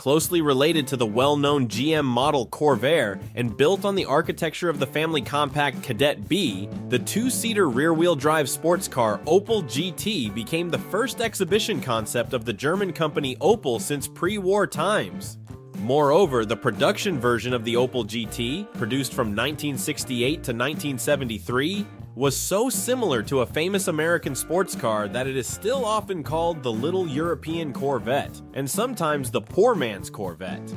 Closely related to the well-known GM model Corvair and built on the architecture of the family compact Kadett B, the two-seater rear-wheel drive sports car Opel GT became the first exhibition concept of the German company Opel since pre-war times. Moreover, the production version of the Opel GT, produced from 1968 to 1973, was so similar to a famous American sports car that it is still often called the Little European Corvette, and sometimes the Poor Man's Corvette.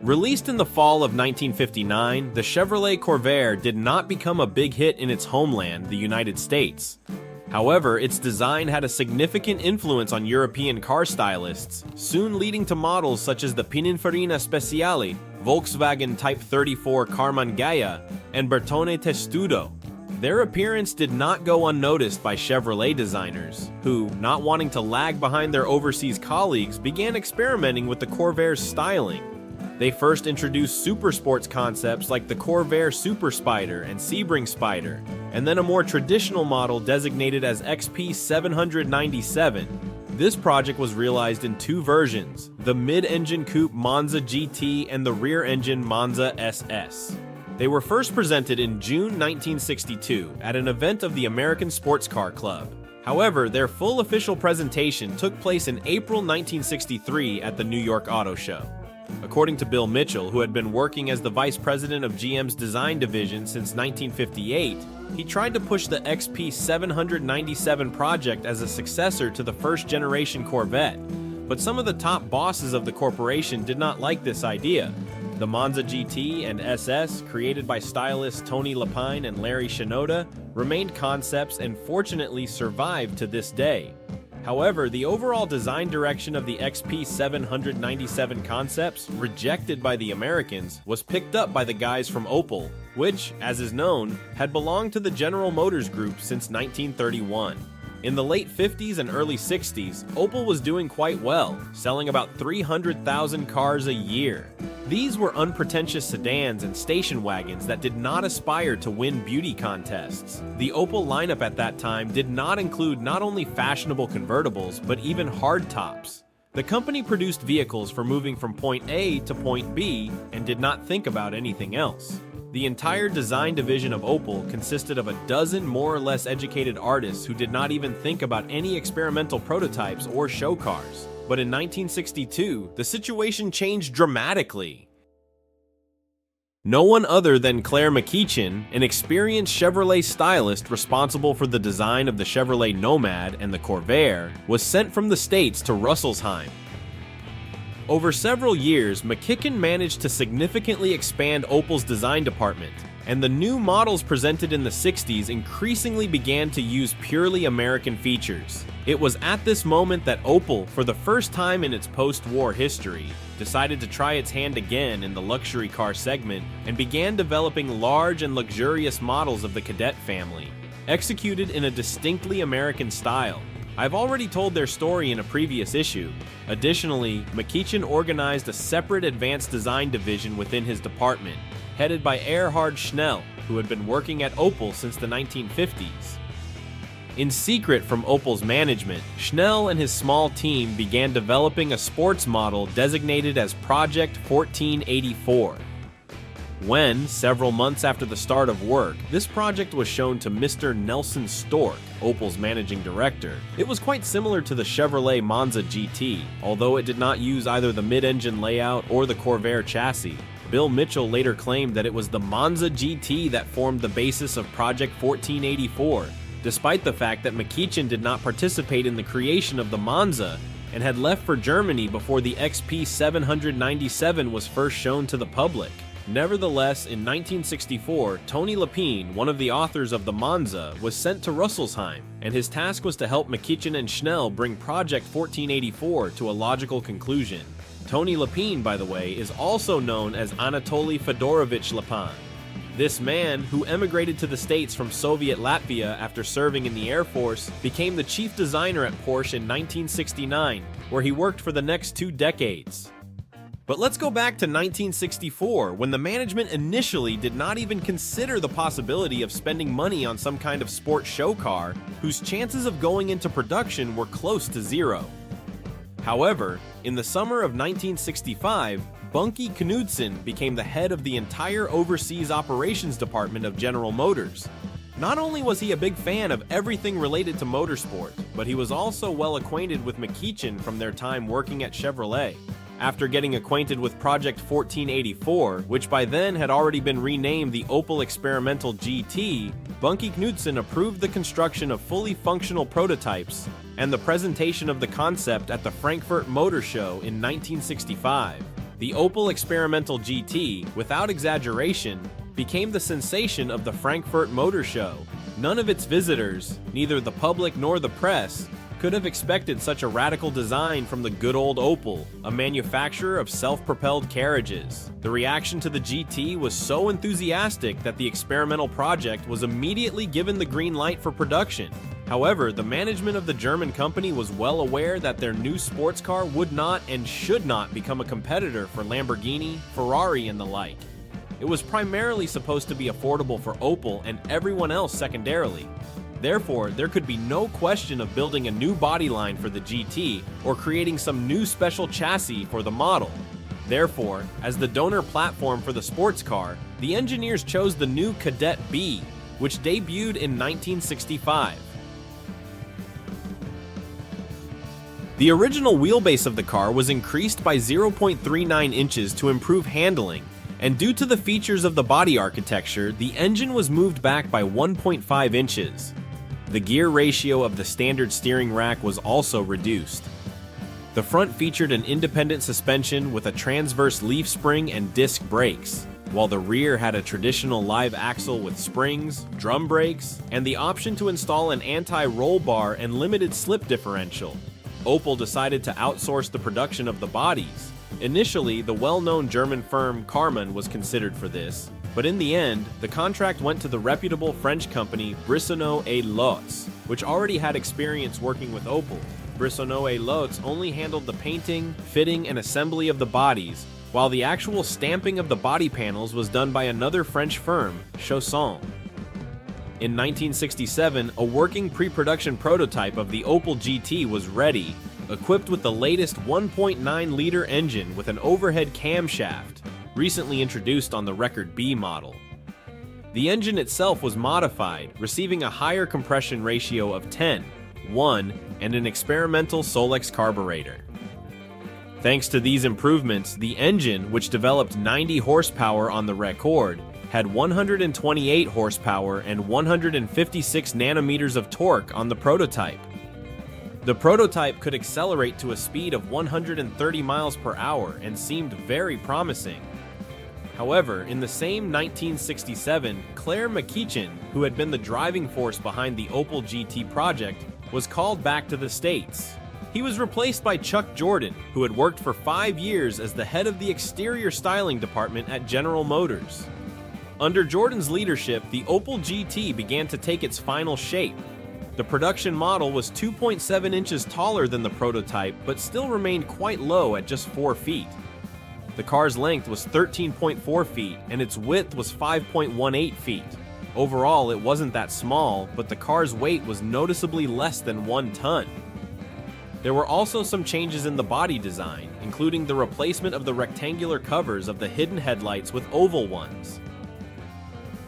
Released in the fall of 1959, the Chevrolet Corvair did not become a big hit in its homeland, the United States. However, its design had a significant influence on European car stylists, soon leading to models such as the Pininfarina Speciale, Volkswagen Type 34 Carmangaia, and Bertone Testudo. Their appearance did not go unnoticed by Chevrolet designers, who, not wanting to lag behind their overseas colleagues, began experimenting with the Corvair's styling. They first introduced supersports concepts like the Corvair Super Spider and Sebring Spider, and then a more traditional model designated as XP 797. This project was realized in two versions, the mid-engine coupe Monza GT and the rear-engine Monza SS. They were first presented in June 1962 at an event of the American Sports Car Club. However, their full official presentation took place in April 1963 at the New York Auto Show. According to Bill Mitchell, who had been working as the vice president of GM's design division since 1958, he tried to push the XP 797 project as a successor to the first-generation Corvette, but some of the top bosses of the corporation did not like this idea. The Monza GT and SS, created by stylists Tony Lapine and Larry Shinoda, remained concepts and fortunately survived to this day. However, the overall design direction of the XP 797 concepts, rejected by the Americans, was picked up by the guys from Opel, which, as is known, had belonged to the General Motors Group since 1931. In the late 50s and early 60s, Opel was doing quite well, selling about 300,000 cars a year. These were unpretentious sedans and station wagons that did not aspire to win beauty contests. The Opel lineup at that time did not include not only fashionable convertibles, but even hardtops. The company produced vehicles for moving from point A to point B and did not think about anything else. The entire design division of Opel consisted of a dozen more or less educated artists who did not even think about any experimental prototypes or show cars. But in 1962, the situation changed dramatically. No one other than Claire McEachin, an experienced Chevrolet stylist responsible for the design of the Chevrolet Nomad and the Corvair, was sent from the States to Rüsselsheim. Over several years, McEachin managed to significantly expand Opel's design department, and the new models presented in the 60s increasingly began to use purely American features. It was at this moment that Opel, for the first time in its post-war history, decided to try its hand again in the luxury car segment and began developing large and luxurious models of the Kadett family, executed in a distinctly American style. I've already told their story in a previous issue. Additionally, McEachin organized a separate advanced design division within his department, headed by Erhard Schnell, who had been working at Opel since the 1950s. In secret from Opel's management, Schnell and his small team began developing a sports model designated as Project 1484. When, several months after the start of work, this project was shown to Mr. Nelson Stork, Opel's managing director, it was quite similar to the Chevrolet Monza GT, although it did not use either the mid-engine layout or the Corvair chassis. Bill Mitchell later claimed that it was the Monza GT that formed the basis of Project 1484, despite the fact that McEachin did not participate in the creation of the Monza and had left for Germany before the XP 797 was first shown to the public. Nevertheless, in 1964, Tony Lapine, one of the authors of the Monza, was sent to Rüsselsheim, and his task was to help McEachin and Schnell bring Project 1484 to a logical conclusion. Tony Lapine, by the way, is also known as Anatoly Fedorovich Lapine. This man, who emigrated to the States from Soviet Latvia after serving in the Air Force, became the chief designer at Porsche in 1969, where he worked for the next 2 decades. But let's go back to 1964, when the management initially did not even consider the possibility of spending money on some kind of sports show car, whose chances of going into production were close to zero. However, in the summer of 1965, Bunky Knudsen became the head of the entire overseas operations department of General Motors. Not only was he a big fan of everything related to motorsport, but he was also well acquainted with McEachin from their time working at Chevrolet. After getting acquainted with Project 1484, which by then had already been renamed the Opel Experimental GT, Bunky Knudsen approved the construction of fully functional prototypes and the presentation of the concept at the Frankfurt Motor Show in 1965. The Opel Experimental GT, without exaggeration, became the sensation of the Frankfurt Motor Show. None of its visitors, neither the public nor the press, could have expected such a radical design from the good old Opel, a manufacturer of self-propelled carriages. The reaction to the GT was so enthusiastic that the experimental project was immediately given the green light for production. However, the management of the German company was well aware that their new sports car would not and should not become a competitor for Lamborghini, Ferrari, and the like. It was primarily supposed to be affordable for Opel and everyone else secondarily. Therefore, there could be no question of building a new body line for the GT or creating some new special chassis for the model. Therefore, as the donor platform for the sports car, the engineers chose the new Kadett B, which debuted in 1965. The original wheelbase of the car was increased by 0.39 inches to improve handling, and due to the features of the body architecture, the engine was moved back by 1.5 inches. The gear ratio of the standard steering rack was also reduced. The front featured an independent suspension with a transverse leaf spring and disc brakes, while the rear had a traditional live axle with springs, drum brakes, and the option to install an anti-roll bar and limited slip differential. Opel decided to outsource the production of the bodies. Initially, the well-known German firm Karmann was considered for this, but in the end, the contract went to the reputable French company Brissonneau et Lotz, which already had experience working with Opel. Brissonneau et Lotz only handled the painting, fitting, and assembly of the bodies, while the actual stamping of the body panels was done by another French firm, Chausson. In 1967, a working pre-production prototype of the Opel GT was ready, equipped with the latest 1.9-liter engine with an overhead camshaft, recently introduced on the Record B model. The engine itself was modified, receiving a higher compression ratio of 10:1 and an experimental Solex carburetor. Thanks to these improvements, the engine, which developed 90 horsepower on the Record, had 128 horsepower and 156 nanometers of torque on the prototype. The prototype could accelerate to a speed of 130 miles per hour and seemed very promising. However, in the same 1967, Claire McEachin, who had been the driving force behind the Opel GT project, was called back to the States. He was replaced by Chuck Jordan, who had worked for 5 years as the head of the exterior styling department at General Motors. Under Jordan's leadership, the Opel GT began to take its final shape. The production model was 2.7 inches taller than the prototype, but still remained quite low at just 4 feet. The car's length was 13.4 feet, and its width was 5.18 feet. Overall, it wasn't that small, but the car's weight was noticeably less than 1 ton. There were also some changes in the body design, including the replacement of the rectangular covers of the hidden headlights with oval ones.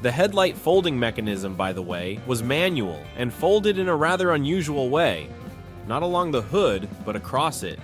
The headlight folding mechanism, by the way, was manual and folded in a rather unusual way, not along the hood, but across it.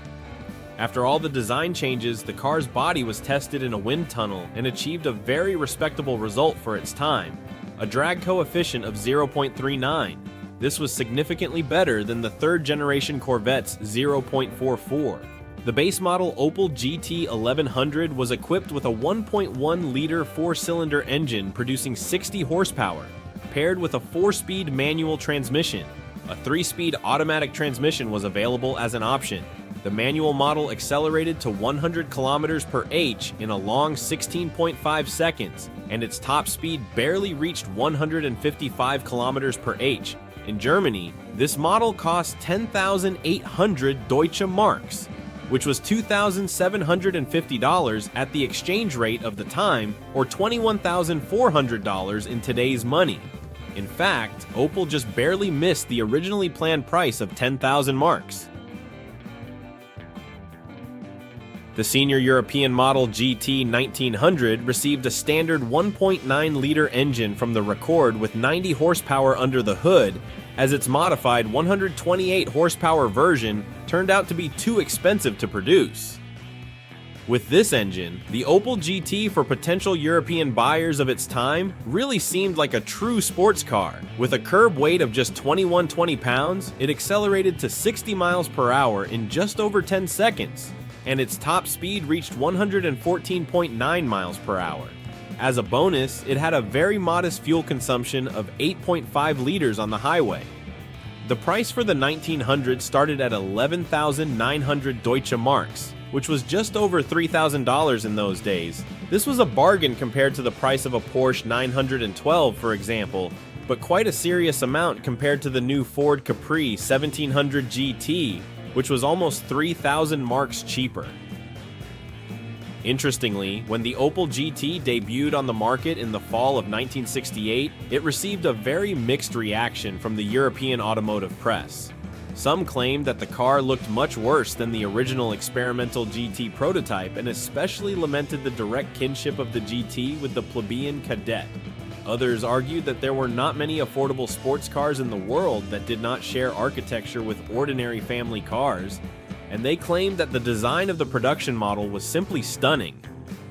After all the design changes, the car's body was tested in a wind tunnel and achieved a very respectable result for its time, a drag coefficient of 0.39. This was significantly better than the third-generation Corvette's 0.44. The base model Opel GT 1100 was equipped with a 1.1-liter 4-cylinder engine producing 60 horsepower, paired with a 4-speed manual transmission. A 3-speed automatic transmission was available as an option. The manual model accelerated to 100 kilometers per h in a long 16.5 seconds, and its top speed barely reached 155 kilometers per h. In Germany, this model cost 10,800 Deutsche Marks, which was $2,750 at the exchange rate of the time, or $21,400 in today's money. In fact, Opel just barely missed the originally planned price of 10,000 marks. The senior European model GT 1900 received a standard 1.9-liter engine from the Record with 90 horsepower under the hood, as its modified 128 horsepower version turned out to be too expensive to produce. With this engine, the Opel GT for potential European buyers of its time really seemed like a true sports car. With a curb weight of just 2120 pounds, it accelerated to 60 miles per hour in just over 10 seconds, and its top speed reached 114.9 miles per hour. As a bonus, it had a very modest fuel consumption of 8.5 liters on the highway. The price for the 1900 started at 11,900 Deutsche Marks, which was just over $3,000 in those days. This was a bargain compared to the price of a Porsche 912, for example, but quite a serious amount compared to the new Ford Capri 1700 GT, which was almost 3,000 marks cheaper. Interestingly, when the Opel GT debuted on the market in the fall of 1968, it received a very mixed reaction from the European automotive press. Some claimed that the car looked much worse than the original experimental GT prototype and especially lamented the direct kinship of the GT with the plebeian Kadett. Others argued that there were not many affordable sports cars in the world that did not share architecture with ordinary family cars, and they claimed that the design of the production model was simply stunning.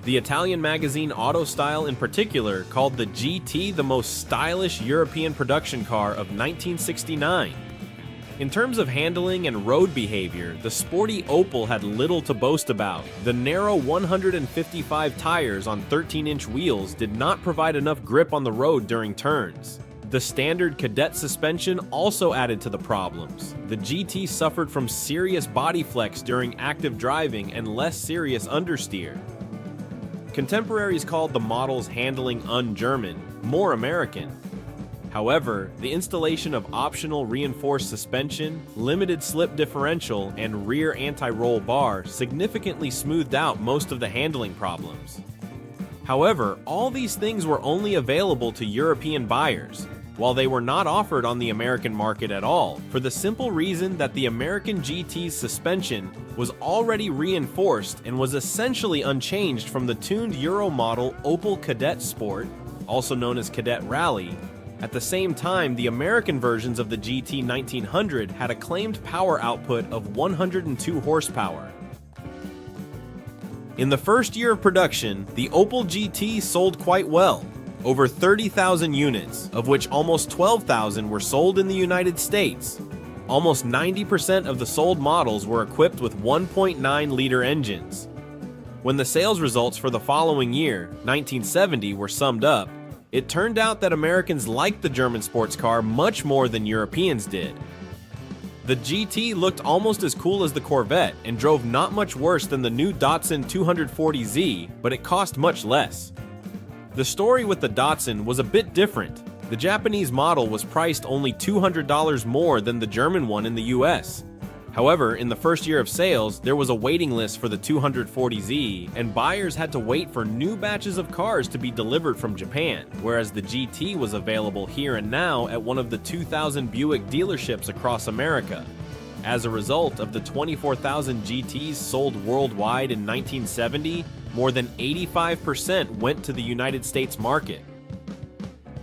The Italian magazine Autostyle in particular called the GT the most stylish European production car of 1969. In terms of handling and road behavior, the sporty Opel had little to boast about. The narrow 155 tires on 13-inch wheels did not provide enough grip on the road during turns. The standard Kadett suspension also added to the problems. The GT suffered from serious body flex during active driving and less serious understeer. Contemporaries called the model's handling un-German, more American. However, the installation of optional reinforced suspension, limited slip differential, and rear anti-roll bar significantly smoothed out most of the handling problems. However, all these things were only available to European buyers, while they were not offered on the American market at all, for the simple reason that the American GT's suspension was already reinforced and was essentially unchanged from the tuned Euro model Opel Kadett Sport, also known as Kadett Rally. At the same time, the American versions of the GT 1900 had a claimed power output of 102 horsepower. In the first year of production, the Opel GT sold quite well, over 30,000 units, of which almost 12,000 were sold in the United States. Almost 90% of the sold models were equipped with 1.9-liter engines. When the sales results for the following year, 1970, were summed up, it turned out that Americans liked the German sports car much more than Europeans did. The GT looked almost as cool as the Corvette and drove not much worse than the new Datsun 240Z, but it cost much less. The story with the Datsun was a bit different. The Japanese model was priced only $200 more than the German one in the US. However, in the first year of sales, there was a waiting list for the 240Z, and buyers had to wait for new batches of cars to be delivered from Japan, whereas the GT was available here and now at one of the 2,000 Buick dealerships across America. As a result of the 24,000 GTs sold worldwide in 1970, more than 85% went to the United States market.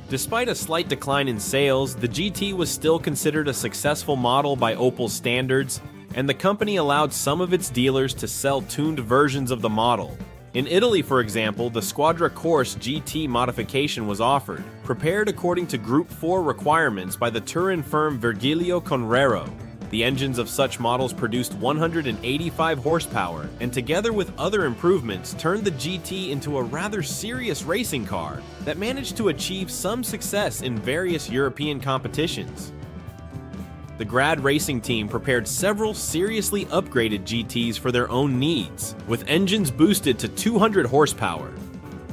Despite a slight decline in sales, the GT was still considered a successful model by Opel standards, and the company allowed some of its dealers to sell tuned versions of the model. In Italy, for example, the Squadra Corse GT modification was offered, prepared according to Group 4 requirements by the Turin firm Virgilio Conrero. The engines of such models produced 185 horsepower, and together with other improvements, turned the GT into a rather serious racing car that managed to achieve some success in various European competitions. The Grad Racing team prepared several seriously upgraded GTs for their own needs, with engines boosted to 200 horsepower.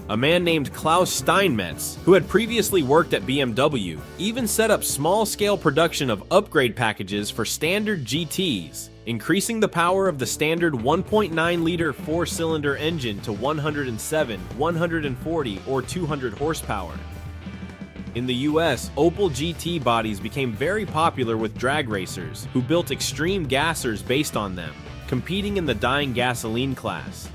A man named Klaus Steinmetz, who had previously worked at BMW, even set up small-scale production of upgrade packages for standard GTs, increasing the power of the standard 1.9-liter four-cylinder engine to 107, 140, or 200 horsepower. In the US, Opel GT bodies became very popular with drag racers, who built extreme gassers based on them. competing in the dying gasoline class.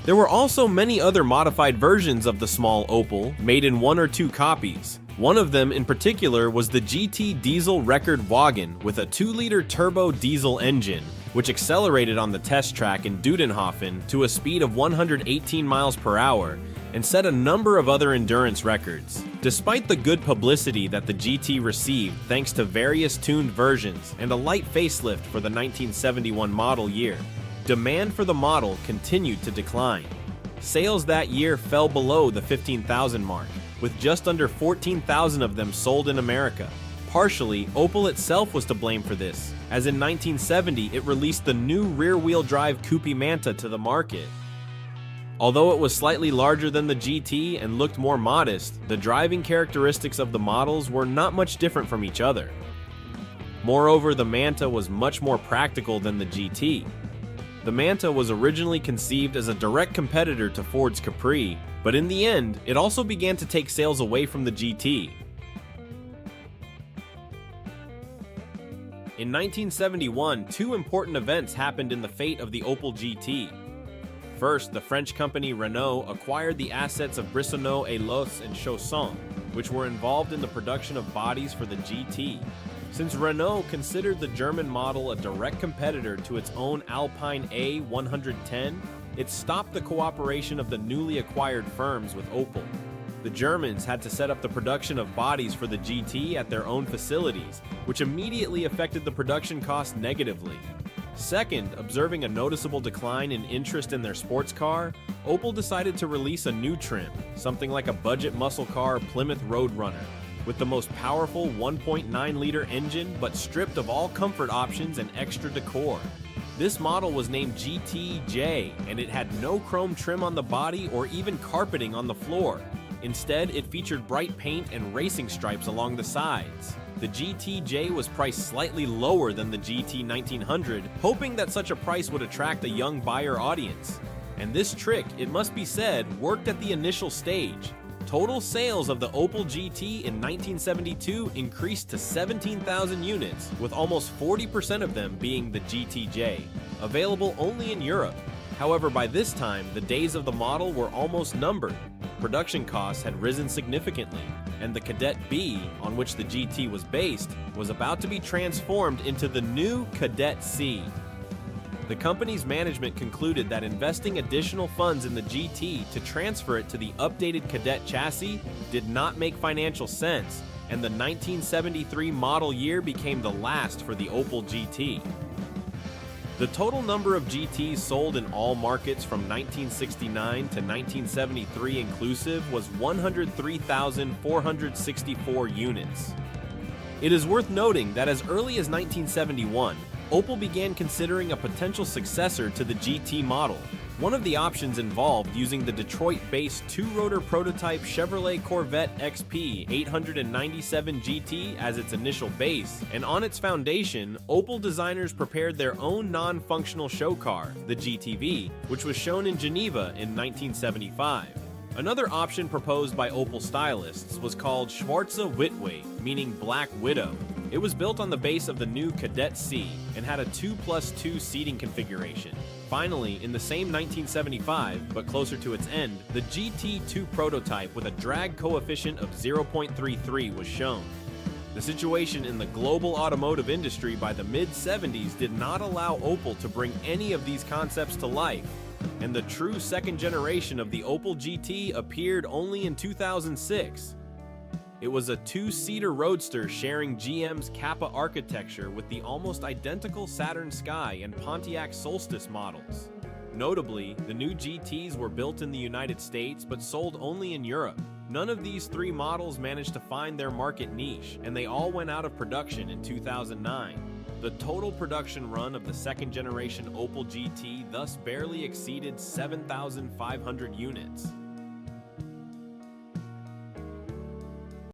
There were also many other modified versions of the small Opel, made in 1 or 2 copies. One of them in particular was the GT Diesel Record Wagon with a 2-liter turbo diesel engine, which accelerated on the test track in Dudenhofen to a speed of 118 miles per hour and set a number of other endurance records. Despite the good publicity that the GT received thanks to various tuned versions and a light facelift for the 1971 model year, demand for the model continued to decline. Sales that year fell below the 15,000 mark, with just under 14,000 of them sold in America. Partially, Opel itself was to blame for this, as in 1970 it released the new rear-wheel drive Coupe Manta to the market. Although it was slightly larger than the GT and looked more modest, the driving characteristics of the models were not much different from each other. Moreover, the Manta was much more practical than the GT. The Manta was originally conceived as a direct competitor to Ford's Capri, but in the end, it also began to take sales away from the GT. In 1971, 2 important events happened in the fate of the Opel GT. First, the French company Renault acquired the assets of Brissonneau et Los and Chausson, which were involved in the production of bodies for the GT. Since Renault considered the German model a direct competitor to its own Alpine A110, it stopped the cooperation of the newly acquired firms with Opel. The Germans had to set up the production of bodies for the GT at their own facilities, which immediately affected the production cost negatively. Second, observing a noticeable decline in interest in their sports car, Opel decided to release a new trim, something like a budget muscle car Plymouth Roadrunner, with the most powerful 1.9-liter engine but stripped of all comfort options and extra decor. This model was named GTJ, and it had no chrome trim on the body or even carpeting on the floor. Instead, it featured bright paint and racing stripes along the sides. The GTJ was priced slightly lower than the GT 1900, hoping that such a price would attract a young buyer audience. And this trick, it must be said, worked at the initial stage. Total sales of the Opel GT in 1972 increased to 17,000 units, with almost 40% of them being the GTJ, available only in Europe. However, by this time, the days of the model were almost numbered. Production costs had risen significantly, and the Cadet B, on which the GT was based, was about to be transformed into the new Cadet C. The company's management concluded that investing additional funds in the GT to transfer it to the updated Cadet chassis did not make financial sense, and the 1973 model year became the last for the Opel GT. The total number of GTs sold in all markets from 1969 to 1973 inclusive was 103,464 units. It is worth noting that as early as 1971, Opel began considering a potential successor to the GT model. One of the options involved using the Detroit-based 2-rotor prototype Chevrolet Corvette XP 897 GT as its initial base, and on its foundation, Opel designers prepared their own non-functional show car, the GTV, which was shown in Geneva in 1975. Another option proposed by Opel stylists was called Schwarze Witwe, meaning Black Widow. It was built on the base of the new Cadet C and had a 2+2 seating configuration. Finally, in the same 1975, but closer to its end, the GT2 prototype with a drag coefficient of 0.33 was shown. The situation in the global automotive industry by the mid-70s did not allow Opel to bring any of these concepts to life, and the true second generation of the Opel GT appeared only in 2006. It was a 2-seater roadster sharing GM's Kappa architecture with the almost identical Saturn Sky and Pontiac Solstice models. Notably, the new GTs were built in the United States but sold only in Europe. None of these 3 models managed to find their market niche, and they all went out of production in 2009. The total production run of the second-generation Opel GT thus barely exceeded 7,500 units.